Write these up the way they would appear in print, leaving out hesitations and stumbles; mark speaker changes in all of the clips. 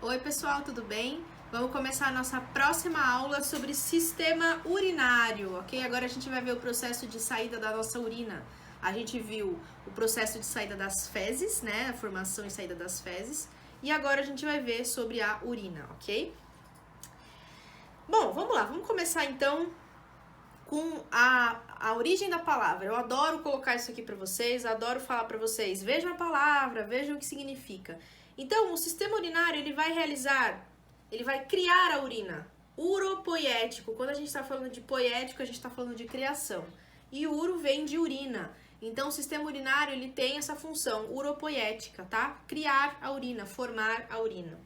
Speaker 1: Oi pessoal, tudo bem? Vamos começar a nossa próxima aula sobre sistema urinário, ok? Agora a gente vai ver o processo de saída da nossa urina. A gente viu o processo de saída das fezes, né? A formação e saída das fezes. E agora a gente vai ver sobre a urina, ok? Bom, vamos lá, vamos começar então com a origem da palavra. Eu adoro colocar isso aqui para vocês, adoro falar para vocês. Vejam a palavra, vejam o que significa. Então, o sistema urinário, ele vai criar a urina. Uropoiético. Quando a gente está falando de poético, a gente está falando de criação. E uro vem de urina. Então, o sistema urinário, ele tem essa função uropoiética, tá? Criar a urina, formar a urina.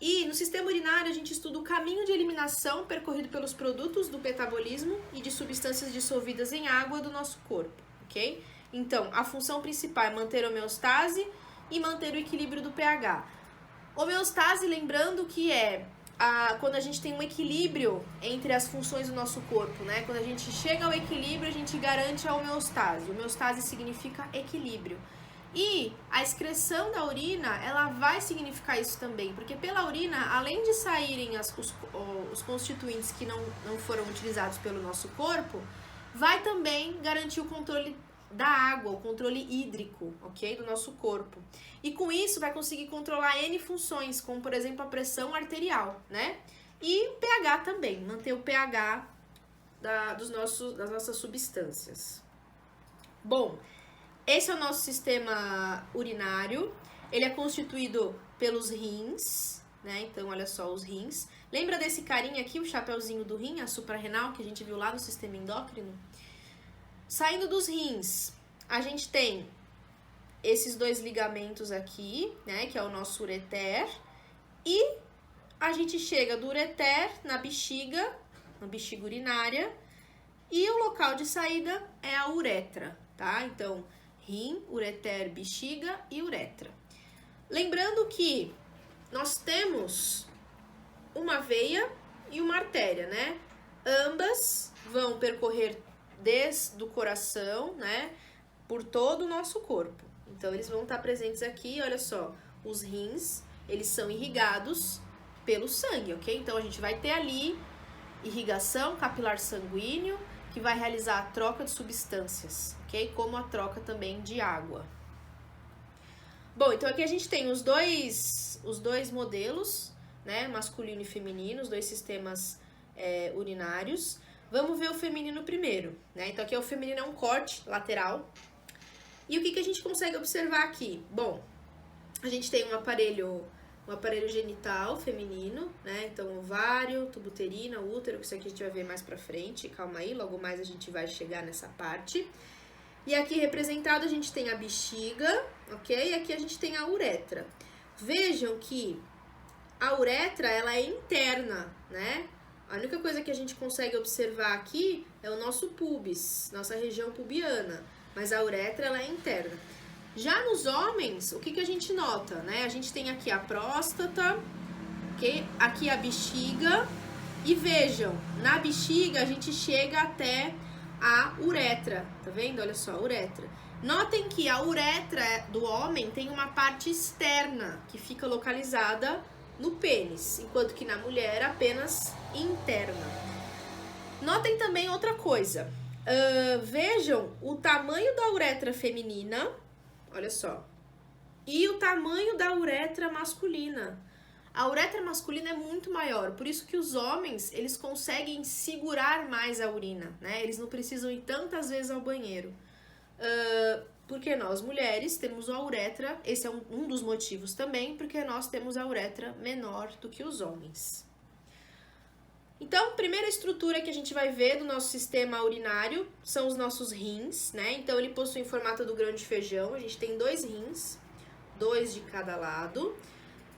Speaker 1: E no sistema urinário, a gente estuda o caminho de eliminação percorrido pelos produtos do metabolismo e de substâncias dissolvidas em água do nosso corpo, ok? Então, a função principal é manter a homeostase e manter o equilíbrio do pH. Homeostase, lembrando que quando a gente tem um equilíbrio entre as funções do nosso corpo, né? Quando a gente chega ao equilíbrio, a gente garante a homeostase. Homeostase significa equilíbrio. E a excreção da urina, ela vai significar isso também, porque pela urina, além de saírem os constituintes que não foram utilizados pelo nosso corpo, vai também garantir o controle da água, o controle hídrico, ok? Do nosso corpo. E com isso vai conseguir controlar N funções, como por exemplo a pressão arterial, né? E o pH também, manter o pH das nossas substâncias. Bom, esse é o nosso sistema urinário. Ele é constituído pelos rins, né? Então, olha só os rins. Lembra desse carinha aqui, o chapeuzinho do rim, a suprarrenal, que a gente viu lá no sistema endócrino? Saindo dos rins, a gente tem esses dois ligamentos aqui, né, que é o nosso ureter, e a gente chega do ureter na bexiga urinária, e o local de saída é a uretra, tá? Então, rim, ureter, bexiga e uretra. Lembrando que nós temos uma veia e uma artéria, né? Ambas vão percorrer desde o coração, né, por todo o nosso corpo. Então, eles vão estar presentes aqui, olha só, os rins, eles são irrigados pelo sangue, ok? Então, a gente vai ter ali irrigação capilar sanguíneo, que vai realizar a troca de substâncias, ok? Como a troca também de água. Bom, então aqui a gente tem os dois modelos, né, masculino e feminino, os dois sistemas urinários. Vamos ver o feminino primeiro, né? Então aqui o feminino é um corte lateral. E o que a gente consegue observar aqui? Bom, a gente tem um aparelho genital feminino, né? Então ovário, tubo uterino, útero, que isso aqui a gente vai ver mais pra frente. Calma aí, logo mais a gente vai chegar nessa parte. E aqui representado a gente tem a bexiga, ok? E aqui a gente tem a uretra. Vejam que a uretra, ela é interna, né? A única coisa que a gente consegue observar aqui é o nosso pubis, nossa região pubiana, mas a uretra, ela é interna. Já nos homens, o que a gente nota, né? A gente tem aqui a próstata, okay? Aqui a bexiga, e vejam, na bexiga a gente chega até a uretra, tá vendo? Olha só, a uretra. Notem que a uretra do homem tem uma parte externa, que fica localizada no pênis, enquanto que na mulher apenas interna. Notem também outra coisa. Vejam o tamanho da uretra feminina, olha só, e o tamanho da uretra masculina. A uretra masculina é muito maior, por isso que os homens, eles conseguem segurar mais a urina, né? Eles não precisam ir tantas vezes ao banheiro. Porque nós, mulheres, temos a uretra, esse é um dos motivos também, porque nós temos a uretra menor do que os homens. Então, primeira estrutura que a gente vai ver do nosso sistema urinário são os nossos rins, né? Então, ele possui em formato do grão de feijão, a gente tem 2 rins, 2 de cada lado,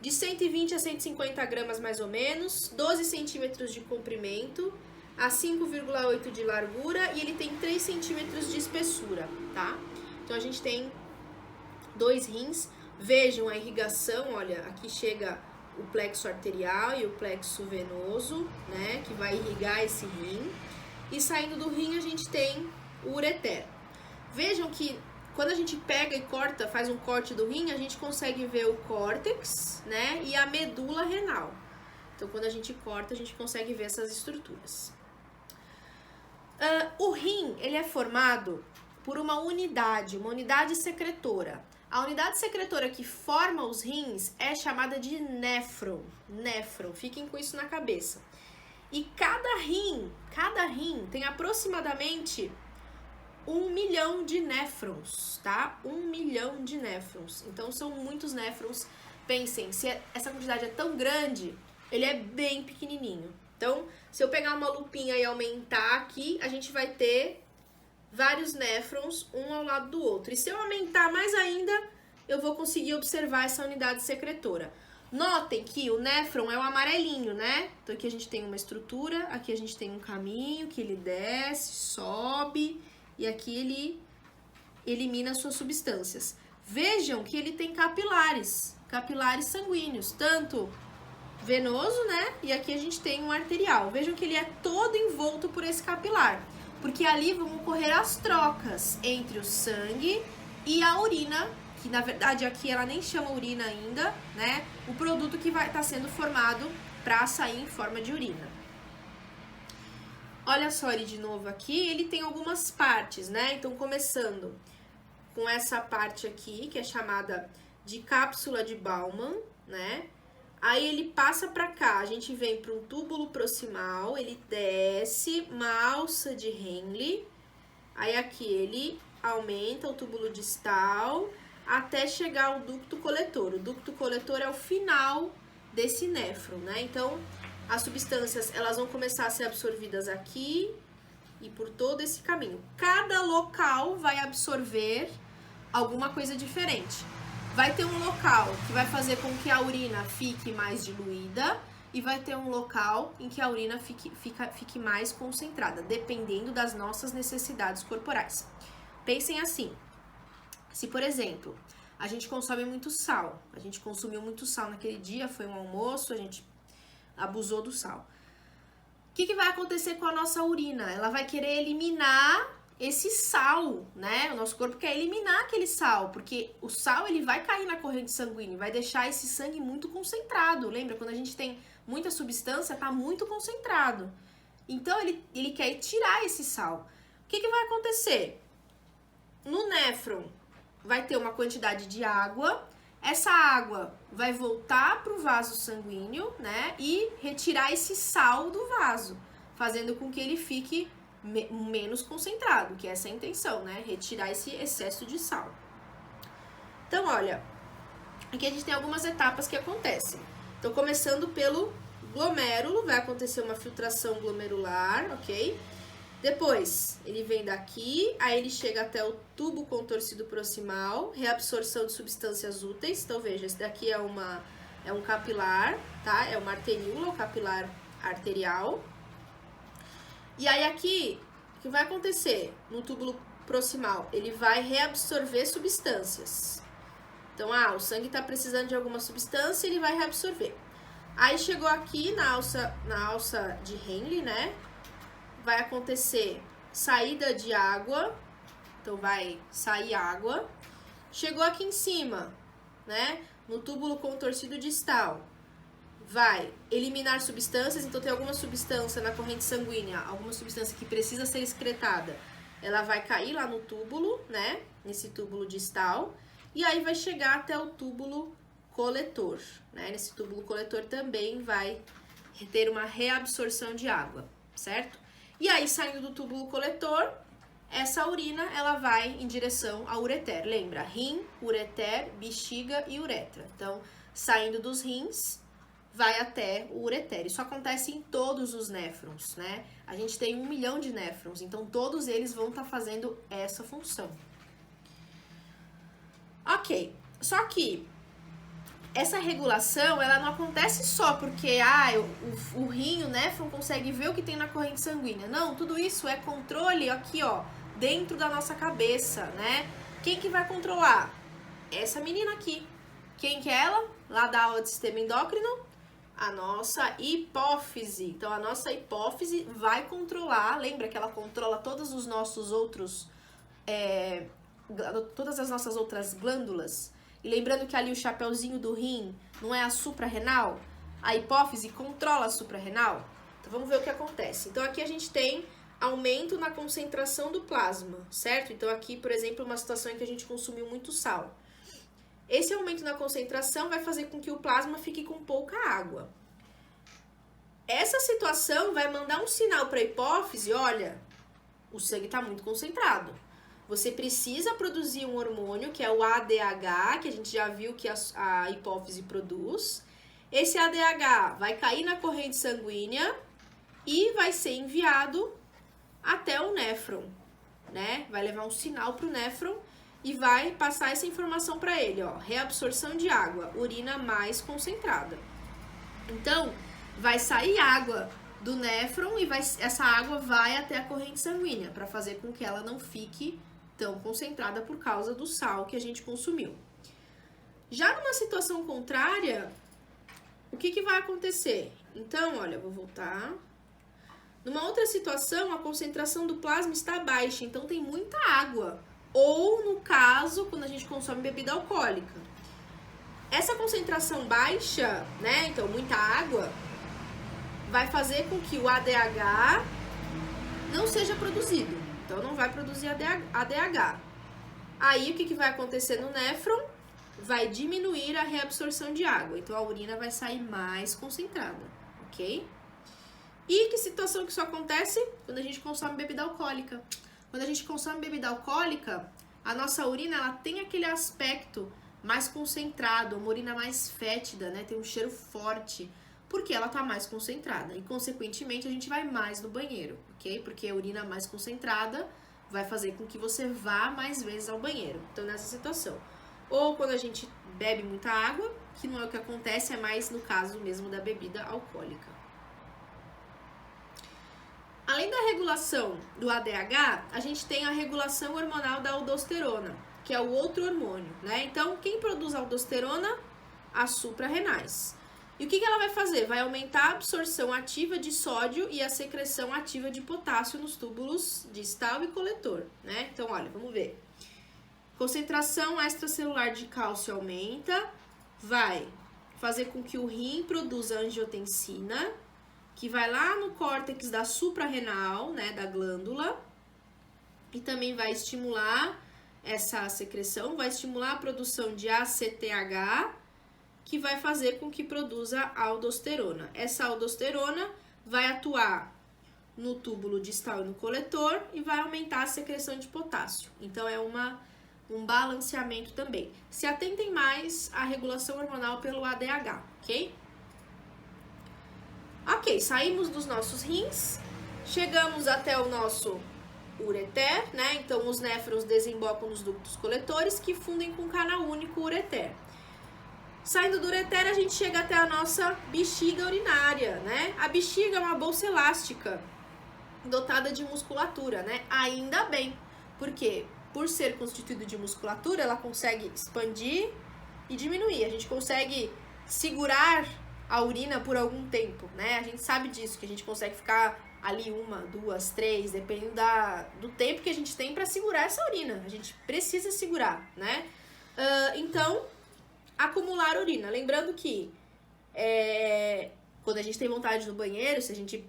Speaker 1: de 120 a 150 gramas mais ou menos, 12 centímetros de comprimento, a 5,8 de largura, e ele tem 3 centímetros de espessura, tá? Então, a gente tem 2 rins. Vejam a irrigação, olha, aqui chega o plexo arterial e o plexo venoso, né, que vai irrigar esse rim. E saindo do rim, a gente tem o ureter. Vejam que quando a gente pega e corta, faz um corte do rim, a gente consegue ver o córtex, né, e a medula renal. Então, quando a gente corta, a gente consegue ver essas estruturas. O rim, ele é formado por uma unidade secretora. A unidade secretora que forma os rins é chamada de néfron. Néfron, fiquem com isso na cabeça. E cada rim tem aproximadamente 1 milhão de néfrons, tá? 1 milhão de néfrons. Então, são muitos néfrons. Pensem, se essa quantidade é tão grande, ele é bem pequenininho. Então, se eu pegar uma lupinha e aumentar aqui, a gente vai ter vários néfrons, um ao lado do outro. E se eu aumentar mais ainda, eu vou conseguir observar essa unidade secretora. Notem que o néfron é o amarelinho, né? Então, aqui a gente tem uma estrutura, aqui a gente tem um caminho que ele desce, sobe, e aqui ele elimina suas substâncias. Vejam que ele tem capilares sanguíneos, tanto venoso, né? E aqui a gente tem um arterial. Vejam que ele é todo envolto por esse capilar, porque ali vão ocorrer as trocas entre o sangue e a urina, que na verdade aqui ela nem chama urina ainda, né? O produto que vai estar sendo formado para sair em forma de urina. Olha só ele de novo aqui, ele tem algumas partes, né? Então, começando com essa parte aqui, que é chamada de cápsula de Bowman, né? Aí ele passa para cá, a gente vem para um túbulo proximal, ele desce, uma alça de Henle, aí aqui ele aumenta o túbulo distal até chegar ao ducto coletor. O ducto coletor é o final desse néfron, né? Então, as substâncias, elas vão começar a ser absorvidas aqui e por todo esse caminho. Cada local vai absorver alguma coisa diferente. Vai ter um local que vai fazer com que a urina fique mais diluída e vai ter um local em que a urina fique mais concentrada, dependendo das nossas necessidades corporais. Pensem assim, se, por exemplo, a gente consome muito sal, a gente consumiu muito sal naquele dia, foi um almoço, a gente abusou do sal. O que vai acontecer com a nossa urina? Ela vai querer eliminar esse sal, né? O nosso corpo quer eliminar aquele sal, porque o sal ele vai cair na corrente sanguínea, vai deixar esse sangue muito concentrado. Lembra? Quando a gente tem muita substância, tá muito concentrado. Então, ele quer tirar esse sal. O que vai acontecer? No néfron vai ter uma quantidade de água, essa água vai voltar para o vaso sanguíneo, né? E retirar esse sal do vaso, fazendo com que ele fique menos concentrado, que essa é a intenção, né? Retirar esse excesso de sal. Então, olha, aqui a gente tem algumas etapas que acontecem. Então, começando pelo glomérulo, vai acontecer uma filtração glomerular, ok? Depois, ele vem daqui, aí ele chega até o tubo contorcido proximal, reabsorção de substâncias úteis. Então, veja, esse daqui é um capilar, tá? É uma arteríola, o capilar arterial. E aí aqui, o que vai acontecer no túbulo proximal? Ele vai reabsorver substâncias. Então, o sangue está precisando de alguma substância, ele vai reabsorver. Aí chegou aqui na alça de Henle, né? Vai acontecer saída de água, então vai sair água. Chegou aqui em cima, né? No túbulo contorcido distal, vai eliminar substâncias, então tem alguma substância na corrente sanguínea, alguma substância que precisa ser excretada, ela vai cair lá no túbulo, né? Nesse túbulo distal, e aí vai chegar até o túbulo coletor, né? Nesse túbulo coletor também vai ter uma reabsorção de água, certo? E aí, saindo do túbulo coletor, essa urina, ela vai em direção ao ureter. Lembra? Rim, ureter, bexiga e uretra. Então, saindo dos rins, vai até o ureter. Isso acontece em todos os néfrons, né? A gente tem 1 milhão de néfrons, então todos eles vão estar fazendo essa função. Ok, só que essa regulação, ela não acontece só porque o rim, o néfron, consegue ver o que tem na corrente sanguínea. Não, tudo isso é controle aqui, ó, dentro da nossa cabeça, né? Quem que vai controlar? Essa menina aqui. Quem que é ela? Lá da aula de sistema endócrino? A nossa hipófise. Então, a nossa hipófise vai controlar, lembra que ela controla todos os nossos outros todas as nossas outras glândulas, e lembrando que ali o chapeuzinho do rim não é a suprarrenal, a hipófise controla a suprarrenal. Então vamos ver o que acontece. Então aqui a gente tem aumento na concentração do plasma, certo? Então aqui, por exemplo, uma situação em que a gente consumiu muito sal. Esse aumento na concentração vai fazer com que o plasma fique com pouca água. Essa situação vai mandar um sinal para a hipófise, olha, o sangue está muito concentrado. Você precisa produzir um hormônio, que é o ADH, que a gente já viu que a hipófise produz. Esse ADH vai cair na corrente sanguínea e vai ser enviado até o néfron, né? Vai levar um sinal para o néfron e vai passar essa informação para ele, ó, reabsorção de água, urina mais concentrada. Então, vai sair água do néfron e essa água vai até a corrente sanguínea para fazer com que ela não fique tão concentrada por causa do sal que a gente consumiu. Já numa situação contrária, o que vai acontecer? Então, olha, eu vou voltar. Numa outra situação, a concentração do plasma está baixa, então tem muita água. Ou, no caso, quando a gente consome bebida alcoólica. Essa concentração baixa, né, então muita água, vai fazer com que o ADH não seja produzido. Então, não vai produzir ADH. Aí, o que vai acontecer no néfron? Vai diminuir a reabsorção de água. Então, a urina vai sair mais concentrada, ok? E que situação que isso acontece? Quando a gente consome bebida alcoólica. Quando a gente consome bebida alcoólica, a nossa urina ela tem aquele aspecto mais concentrado, uma urina mais fétida, né? Tem um cheiro forte, porque ela tá mais concentrada. E, consequentemente, a gente vai mais no banheiro, ok? Porque a urina mais concentrada vai fazer com que você vá mais vezes ao banheiro. Então, nessa situação. Ou quando a gente bebe muita água, que não é o que acontece, é mais no caso mesmo da bebida alcoólica. Além da regulação do ADH, a gente tem a regulação hormonal da aldosterona, que é o outro hormônio, né? Então, quem produz aldosterona? As suprarrenais. E o que ela vai fazer? Vai aumentar a absorção ativa de sódio e a secreção ativa de potássio nos túbulos distal e coletor, né? Então, olha, vamos ver. Concentração extracelular de cálcio aumenta, vai fazer com que o rim produza angiotensina, que vai lá no córtex da suprarrenal, né, da glândula, e também vai estimular essa secreção, vai estimular a produção de ACTH, que vai fazer com que produza aldosterona. Essa aldosterona vai atuar no túbulo distal e no coletor e vai aumentar a secreção de potássio. Então, é um balanceamento também. Se atentem mais à regulação hormonal pelo ADH, ok? Ok, saímos dos nossos rins, chegamos até o nosso ureter, né? Então, os néfrons desembocam nos ductos coletores que fundem com canal único ureter. Saindo do ureter, a gente chega até a nossa bexiga urinária, né? A bexiga é uma bolsa elástica dotada de musculatura, né? Ainda bem, porque por ser constituído de musculatura, ela consegue expandir e diminuir. A gente consegue segurar a urina por algum tempo, né? A gente sabe disso, que a gente consegue ficar ali 1, 2, 3, dependendo do tempo que a gente tem para segurar essa urina. A gente precisa segurar, né? Então, acumular urina. Lembrando que quando a gente tem vontade no banheiro, se a gente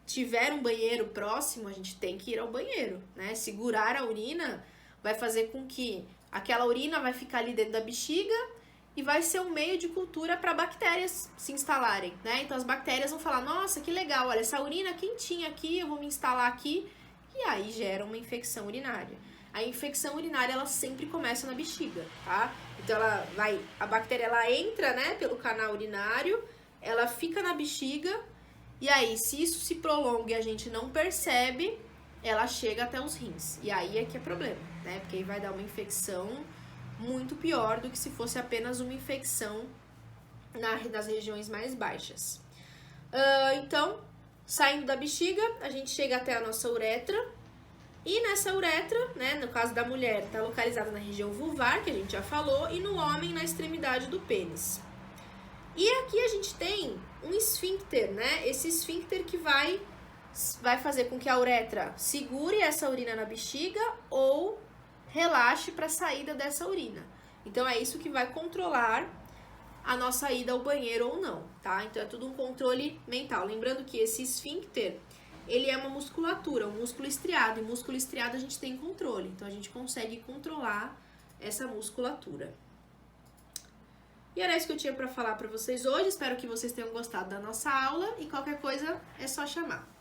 Speaker 1: tiver um banheiro próximo, a gente tem que ir ao banheiro, né? Segurar a urina vai fazer com que aquela urina vai ficar ali dentro da bexiga e vai ser um meio de cultura para bactérias se instalarem, né? Então as bactérias vão falar, nossa, que legal, olha, essa urina quentinha aqui, eu vou me instalar aqui, e aí gera uma infecção urinária. A infecção urinária, ela sempre começa na bexiga, tá? Então a bactéria, ela entra, né, pelo canal urinário, ela fica na bexiga, e aí, se isso se prolonga e a gente não percebe, ela chega até os rins. E aí é que é problema, né? Porque aí vai dar uma infecção muito pior do que se fosse apenas uma infecção nas regiões mais baixas. Então, saindo da bexiga, a gente chega até a nossa uretra. E nessa uretra, né, no caso da mulher, está localizada na região vulvar, que a gente já falou, e no homem na extremidade do pênis. E aqui a gente tem um esfíncter, né? Esse esfíncter que vai fazer com que a uretra segure essa urina na bexiga ou relaxe para a saída dessa urina. Então é isso que vai controlar a nossa ida ao banheiro ou não, tá? Então é tudo um controle mental. Lembrando que esse esfíncter, ele é uma musculatura, um músculo estriado. E músculo estriado a gente tem controle, então a gente consegue controlar essa musculatura. E era isso que eu tinha para falar para vocês hoje. Espero que vocês tenham gostado da nossa aula e qualquer coisa é só chamar.